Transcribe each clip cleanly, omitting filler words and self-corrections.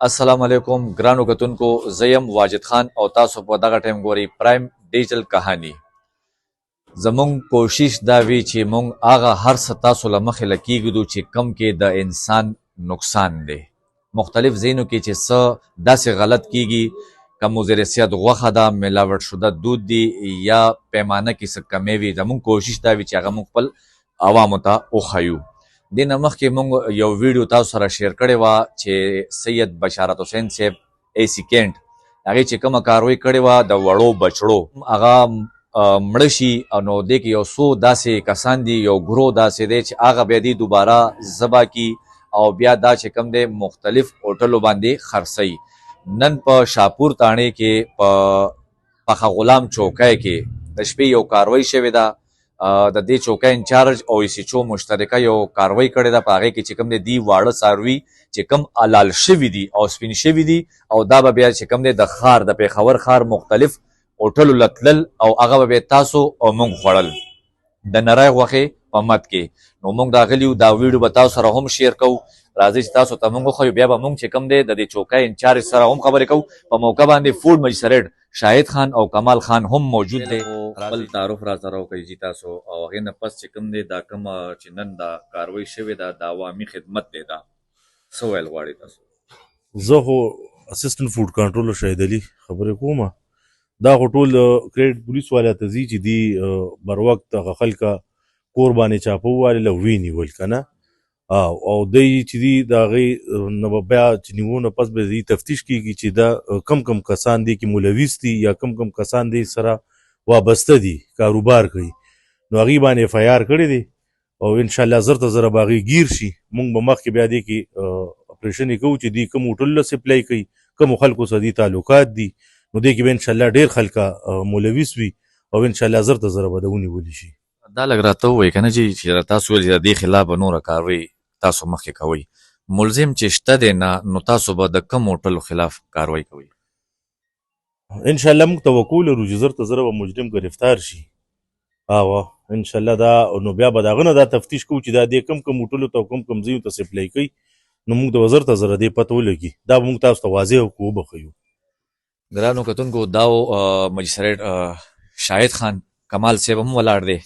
السلام علیکم ګرانو کتونکو زیم واجد خان او تاسو په دغه ټیم ګوري پرایم ډیجیټل کہانی زمونږ کوشش دا وی چې مونږ هغه هر څه تاسو له مخې لکېږدو چې کم کې د انسان نقصان دی مختلف ځایونو کې چې څه داسې غلط کیږي که مضر صحت غوښه ده ملاوټ شده دود دی یا پیمانه کې څه کمی وي زمونږ کوشش دا وي چې هغه مونږ خپل عوامو ته وښیو دې نه مخکې مونږ یو ویډیو تاسو سره شیر کړې وه چې سید بشارت حسین صاحب اے سی کینټ هغې چې کومه کاروي کړې وه د وړو بچړو هغه مړه شي او نو دې کې یو څو داسې کسان دي یو ګروه داسې دی چې هغه بیا دې دوباره ذبح کی او بیا دا چې کوم دی مختلف هوټلو باندې خرڅوي نن په شاپور تاڼې کې په پخه غلام چوکۍ کې د شپې یو کاروي شوې ده د دې چوکۍ انچارج او ایسیچو مشترکه یو کاروي کړې ده په هغې کې چې کوم دی دی واړه څاروي چې کوم حلال شوي دي او سپین شوي دي او دا به بیا چې کوم دی د ښار د پېښور ښار مختلف هوټلو له تلل او هغه به بیا تاسو او موږ خوړل د نری غوښې په مد کې نو موږ راغلي یو دا ویډیو به تاسو سره هم شیر کوو راځئ چې تاسو ته موږ وښیو بیا به موږ چې کوم دی د دې چوکۍ انچارج سره هم خبرې کوو په موقع باندې فوډ مجسریټ شاهد خان او کمال خان هم موجود دی خپل تعارف را سره وکړئ جی تاسو او هغې نه پس چې کوم دی دا کومه چې نن دا کاروي شوې ده د عوامي خدمت دی دا څه ویل غواړئ تاسو زه خو اسسټنټ فوډ کنټرولر شهید علي خبرې کوم دا خو ټول کریډ پولیس والا ته ځي چې دی بر وخت هغه خلکه کور باندې چاپه ووالې له ویې نیول که نه او دی چې دي د هغې نه به بیا چې نیوو نه پس به دې تفتیش کېږي چې دا کم کسان دي کې ملوث دي یا کم کسان دي سره وابسته دي کاروبار کوي نو هغې باندې اف آی آر کړی دی او انشاءالله زر ته زره به هغې ګیر شي مونږ به مخکې بیا دې کې اپریشن یې کوو چې دې کوم هوټلو له سپلای کوي کومو خلکو سره دې تعلقات دي نو دې کې به انشاءالله ډېر خلکه ملوث وي او انشاءالله زر ته زره به د ونیولي شي دا لږ راته ووایئ که نه چې تاسو ویل چې د دې خلاف به نوره کاروي تاسو مخکې کوئ ملزم چې شته دی نه نو تاسو به د کوم هوټلو خلاف کاروی کوئ انشاءالله موږ توقع لرو چې زر ته زره به مجرم گرفتار شي انشاءالله دا نو بیا به د هغه نه دا تفتیش کوو چې دا دې کم هوټلو ته او کم ځایونو ته سپلای کوي نو موږ ته به زر ته زره دې پته ولګي دا به موږ تاسو ته واضح وبښیو ګرانو کتونکو دا مجسریټ شاهد خان کمال صاحب هم ولاړ دی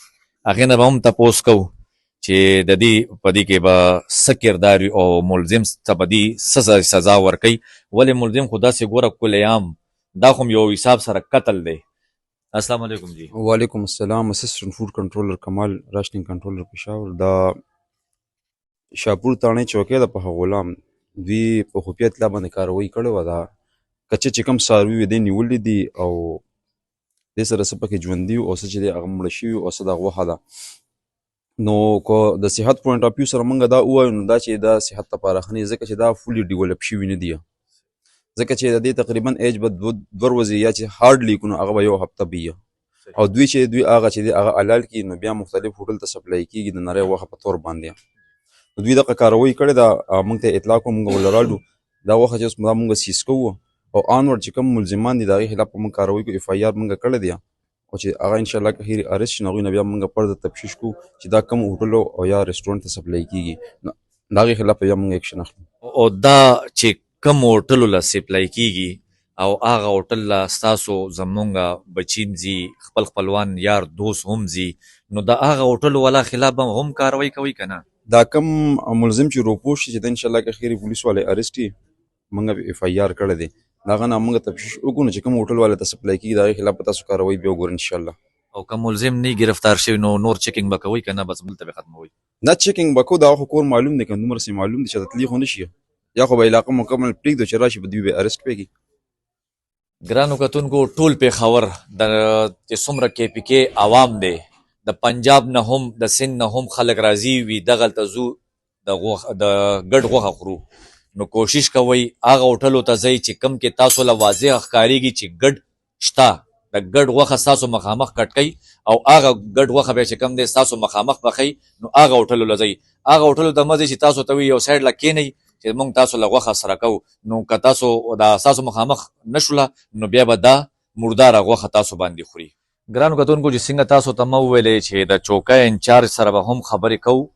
هغې نه به هم تپوس کوو چې د دې په دې کې به څه کردار او ملزم ته به دې څه سزا ورکوي ولې ملزم خو داسې ګوره کل عام دا خو یو حساب سره قتل دی السلام علیکم جی وعلیکم السلام اسسټنټ فوډ کنټرولر کمال راشننګ کنټرولر پېښور دا شاپور تاڼې چوکۍ د پخه غلام دوی په خفیه اطلاع باندې کاروي کړې وه دا کچه چې کوم څاروي وي دی نیولي دي او دې سره څه پکې ژوندي او څه چې دی هغه مړه شوي او څه د غوښه ده نو که د صحت پوینټ اف ویو سره موږ دا ووایو نو دا چې دا صحت لپاره ښه نه ځکه چې دا فولي ډیولپ شوي نه دي ځکه چې د دې تقریبا ایج به دوه ورځې یا چې هارډلی کو نو هغه به یو هفته به او دوی هغه چې دی هغه حلال کړي نو بیا مختلف هوټل ته سپلای کېږي د نری غوښه په تور باندې نو دوی دغه کاروي کړې ده موږ ته اطلاع کوو موږ ولرالو دا غوښه چې اوس دا موږ سیز کوو او آنورډ چې کوم ملزمان دي د هغې خلاف موږ کاروي کوو اف آی آر موږ کړی دی او چې هغه انشاءالله که هیر ارست شي نو هغوی نه بیا موږ پرده تفتیش کوو چې دا کوم هوټلو او یا رسټورنټ ته سپلای کېږي نو د هغې خلاف بیا موږ اکشن اخلو او دا چې کوم هوټلو له سپلای کېږي او هغه هوټل له ستاسو زمونږ بچین ځي خپلوان یار دوست هم ځي نو د هغه هوټلو والا خلاف به هم کاروی کوئ که نه دا کم ملزم چې روپوش شي چې د انشاءالله که خیر پولیس والا ارست کړي موږ اف آی آر کړی دی د هغه نه موږ تفتیش وکړو نو چې کوم هوټل والا ته سپلای کېږي د هغې خلاف به تاسو کاروی بیا وګورئ انشاءالله او که ملزم نه ګرفتار شوي نو نور چیکینګ به کوئ که نه بس بلته به ختموئ نه چیکینګ به کوو د هغه خو کور معلوم دی که دومره سې معلوم دی چې ته تللی خو نه شي یا خو به علاقه مکمل پرېږدو چې راشي به دوی به ارست کړي ګرانو کتونکو ټول پېښور د چې څومره کې پي کې عوام دی د پنجاب نه هم د سند نه هم خلک راځي وي دغلته ځو د ګډ غوښه خورو نو کوشش کوئ هغه هوټلو ته ځئ چې کوم کې تاسو له واضح ښکارېږي چې ګډ شته د ګډ غوښه ستاسو مخامخ کټ کوئ او هغه ګډ غوښه بیا چې کوم دی ستاسو مخامخ پخئ نو هغه هوټلو له ځئ هغه هوټلو ته مه ځئ چې تاسو ته وي یو سایډ له کښېنئ چې موږ تاسو له غوښه سره کوو نو که تاسو دا ستاسو مخامخ نه شوله نو بیا به دا مرداره غوښه تاسو باندې خوري ګرانو کتونکو چې څنګه تاسو ته مه وویلې چې د چوکۍ انچارج سره به هم خبرې کوو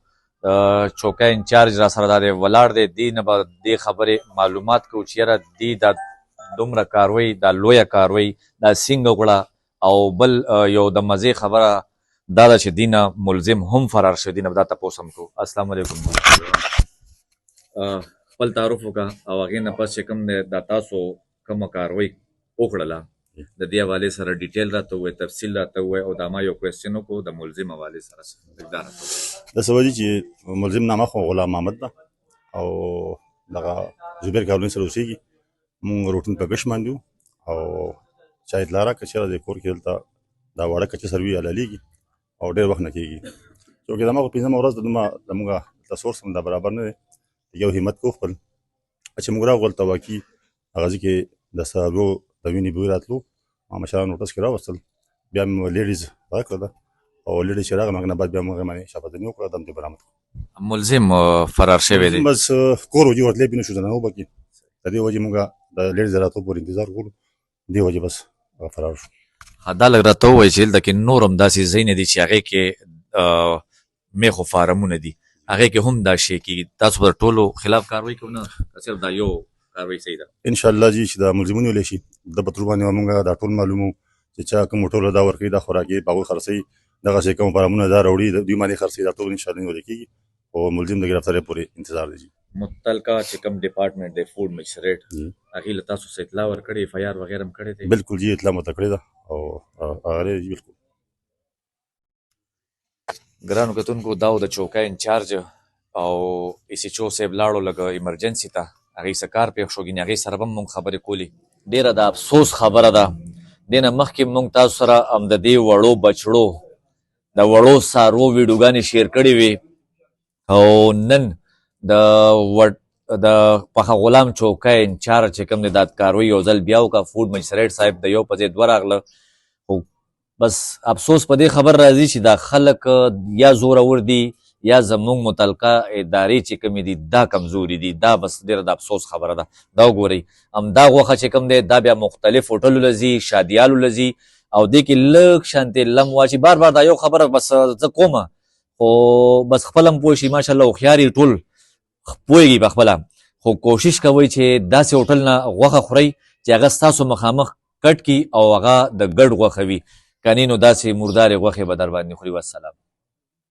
چوکۍ انچارج را سره دا دی ولاړ دی. دې نه به دې خبرې معلومات کوو چې یاره دې دا دومره کاروي، دا لویه کاروي، دا څنګه وکړه. او بل یو د مزې خبره دا ده چې دې نه ملزم هم فرار شوی. دې نه به دا تپوس هم کوو. السلام علیکم. خپل تعارف وکړه او هغې نه پس چې کوم دی دا تاسو کومه کاروي وکړله د دې حوالې سره ډیټیل راته ووایئ، تفصیل راته ووایئ. او دا ما یو کوېسچن وکړو د ملزم حوالې سره دا راته ووایئ. د څه وجې چې ملزم نامه خو غلام محمد ده او دغه زبیر کابلین سره اوسېږي. مونږ روټین په کش باندې او چا اطلاع راکړه چې د کور کې دلته دا واړه کچه سروي حلالېږي او ډېر وخت نه کېږي. چونکې زما خو پنځمه ورځ ده زموږ دلته سورس هم دا برابر نه دی. یو همت کوو خپل چې موږ راغلو هلته واقعي هغه ځای کې د صحابو د وینې بوی راتلو. ما مشران نوټس کې راوستل، بیا مې لیډیز راکړله او لیډیز چې راغله هغې نه بعد بیا موږ باندې شاپدني وکړه، دم دې برآمد کړو. ملزم فرار شوی دی. بس کور وجې ورتلی پې نه شو دننه وبکې. د دې وجې موږ د لیډیز راتلو پورې انتظار کولو، دې وجې بس فرار شو. دا لږ راته ووایئ چې دلته کې نور هم داسې ځایونه دي چې هغې کې میخو فارمونه دي، هغې کې هم دا شی کېږي. تاسو به د ټولو خلاف کاروي کوو نه صرف دا یو کاروي صحیح ده؟ انشاءالله جي چې دا ملزمون ویلی شي د په تر باندې موږ دا ټول معلومو چې چا کوم ټوله دا ورکوي، دا خوراکي په هغوی خرڅوي، دغسې کوم فارمونه دا راوړي دوی باندې خرڅوي، دا ټول انشاءالله نیولې کېږي او ملزم د ګرفتارۍ پورې انتظار دی. متعلقه چې کوم ډپارټمنټ دی فوډ مجسټریټ هغې له تاسو څه اطلاع ورکړې، اف آی آر وغیره هم کړی دی؟ بالکل جي اطلاع مته کړې ده او هغه جي بالکل. ګرانو کتونکو دا و د چوکۍ انچارج او ایس ایچ او صاحب لاړو لږه ایمرجنسي ته، هغې څه کار پېښ شو، ګینې هغې سره به هم مونږ خبرې کولې. ډېره د افسوس خبره ده، دې نه مخکې مونږ تاسو سره هم د دې وړو بچړو د وړو څاروو ویډیوګانې شیر کړې وې او نن د پخه غلام چوکۍ انچارج چې کوم دی دا کاروي یو ځل بیا وکړه. فوډ مجسټریټ صاحب د یو په ځای دوه راغله. خو بس افسوس په دې خبر راځي چې دا خلک یا زورور دي یا زموږ متعلقه ادارې چې کومې دي دا کمزوري دي. دا بس ډېره د افسوس خبره ده. دا وګورئ همدا غوښه چې کوم دی دا بیا مختلف هوټلو له ځي، شادیالو له ځي او دې کې لږ شانتې لم واچي. بار بار دا یو خبره بس زه کومه خو بس خپله هم پوه شي ماشاءالله هوښیار یې ټول پوهېږي په خپله، خو کوشش کوئ چې داسې هوټل نه غوښه خورئ چې هغه ستاسو مخامخ کټ کي او هغه د ګډ غوښه وي، کنې نو داسې مردارې غوښې به در باندې خوري. والسلام.